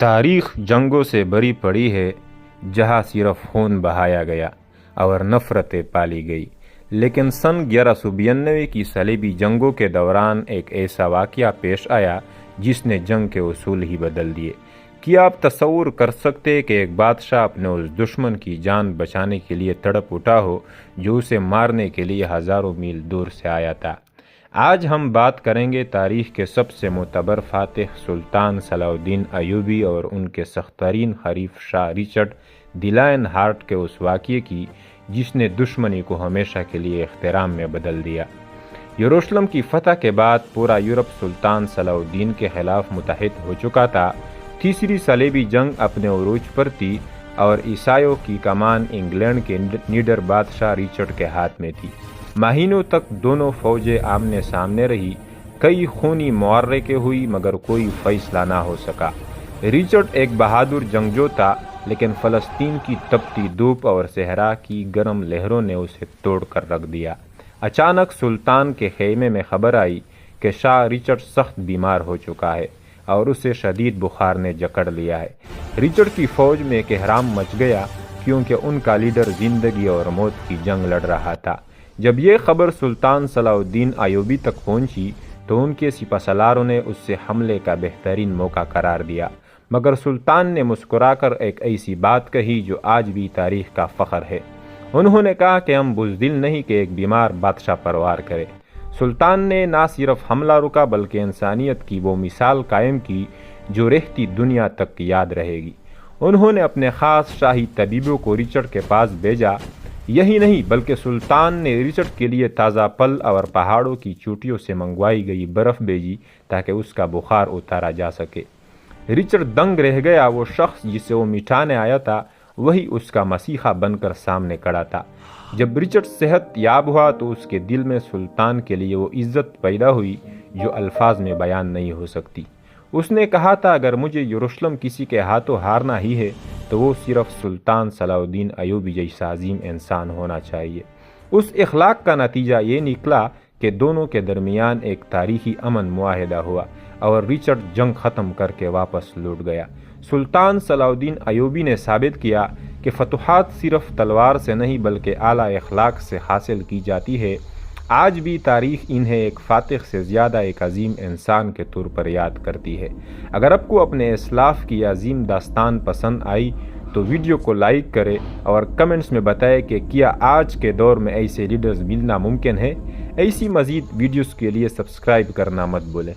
تاریخ جنگوں سے بری پڑی ہے جہاں صرف خون بہایا گیا اور نفرتیں پالی گئی، لیکن سن 1192 کی صلیبی جنگوں کے دوران ایک ایسا واقعہ پیش آیا جس نے جنگ کے اصول ہی بدل دیے۔ کیا آپ تصور کر سکتے کہ ایک بادشاہ اپنے اس دشمن کی جان بچانے کے لیے تڑپ اٹھا ہو جو اسے مارنے کے لیے ہزاروں میل دور سے آیا تھا؟ آج ہم بات کریں گے تاریخ کے سب سے معتبر فاتح سلطان صلاح الدین ایوبی اور ان کے سخت ترین حریف شاہ رچرڈ دی لائن ہارٹ کے اس واقعے کی جس نے دشمنی کو ہمیشہ کے لیے احترام میں بدل دیا۔ یروشلم کی فتح کے بعد پورا یورپ سلطان صلاح الدین کے خلاف متحد ہو چکا تھا۔ تیسری صلیبی جنگ اپنے عروج پر تھی اور عیسائیوں کی کمان انگلینڈ کے نیڈر بادشاہ رچرڈ کے ہاتھ میں تھی۔ مہینوں تک دونوں فوجیں آمنے سامنے رہی، کئی خونی معرکیں ہوئی مگر کوئی فیصلہ نہ ہو سکا۔ رچرڈ ایک بہادر جنگجو تھا، لیکن فلسطین کی تپتی دھوپ اور صحرا کی گرم لہروں نے اسے توڑ کر رکھ دیا۔ اچانک سلطان کے خیمے میں خبر آئی کہ شاہ رچرڈ سخت بیمار ہو چکا ہے اور اسے شدید بخار نے جکڑ لیا ہے۔ رچرڈ کی فوج میں کہرام مچ گیا کیونکہ ان کا لیڈر زندگی اور موت کی جنگ لڑ رہا تھا۔ جب یہ خبر سلطان صلاح الدین ایوبی تک پہنچی تو ان کے سپہ سالاروں نے اس سے حملے کا بہترین موقع قرار دیا، مگر سلطان نے مسکرا کر ایک ایسی بات کہی جو آج بھی تاریخ کا فخر ہے۔ انہوں نے کہا کہ ہم بزدل نہیں کہ ایک بیمار بادشاہ پر وار کرے۔ سلطان نے نہ صرف حملہ روکا بلکہ انسانیت کی وہ مثال قائم کی جو رہتی دنیا تک یاد رہے گی۔ انہوں نے اپنے خاص شاہی طبیبوں کو رچرڈ کے پاس بھیجا۔ یہی نہیں بلکہ سلطان نے رچرڈ کے لیے تازہ پھل اور پہاڑوں کی چوٹیوں سے منگوائی گئی برف بھیجی تاکہ اس کا بخار اتارا جا سکے۔ رچرڈ دنگ رہ گیا۔ وہ شخص جسے وہ مٹانے آیا تھا وہی اس کا مسیحا بن کر سامنے کھڑا تھا۔ جب رچرڈ صحت یاب ہوا تو اس کے دل میں سلطان کے لیے وہ عزت پیدا ہوئی جو الفاظ میں بیان نہیں ہو سکتی۔ اس نے کہا تھا اگر مجھے یروشلم کسی کے ہاتھوں ہارنا ہی ہے تو وہ صرف سلطان صلاح الدین ایوبی جیسا عظیم انسان ہونا چاہیے۔ اس اخلاق کا نتیجہ یہ نکلا کہ دونوں کے درمیان ایک تاریخی امن معاہدہ ہوا اور رچرڈ جنگ ختم کر کے واپس لوٹ گیا۔ سلطان صلاح الدین ایوبی نے ثابت کیا کہ فتوحات صرف تلوار سے نہیں بلکہ اعلیٰ اخلاق سے حاصل کی جاتی ہے۔ آج بھی تاریخ انہیں ایک فاتح سے زیادہ ایک عظیم انسان کے طور پر یاد کرتی ہے۔ اگر آپ کو اپنے اسلاف کی عظیم داستان پسند آئی تو ویڈیو کو لائک کریں اور کمنٹس میں بتائیں کہ کیا آج کے دور میں ایسے لیڈرز ملنا ممکن ہے۔ ایسی مزید ویڈیوز کے لیے سبسکرائب کرنا مت بھولیں۔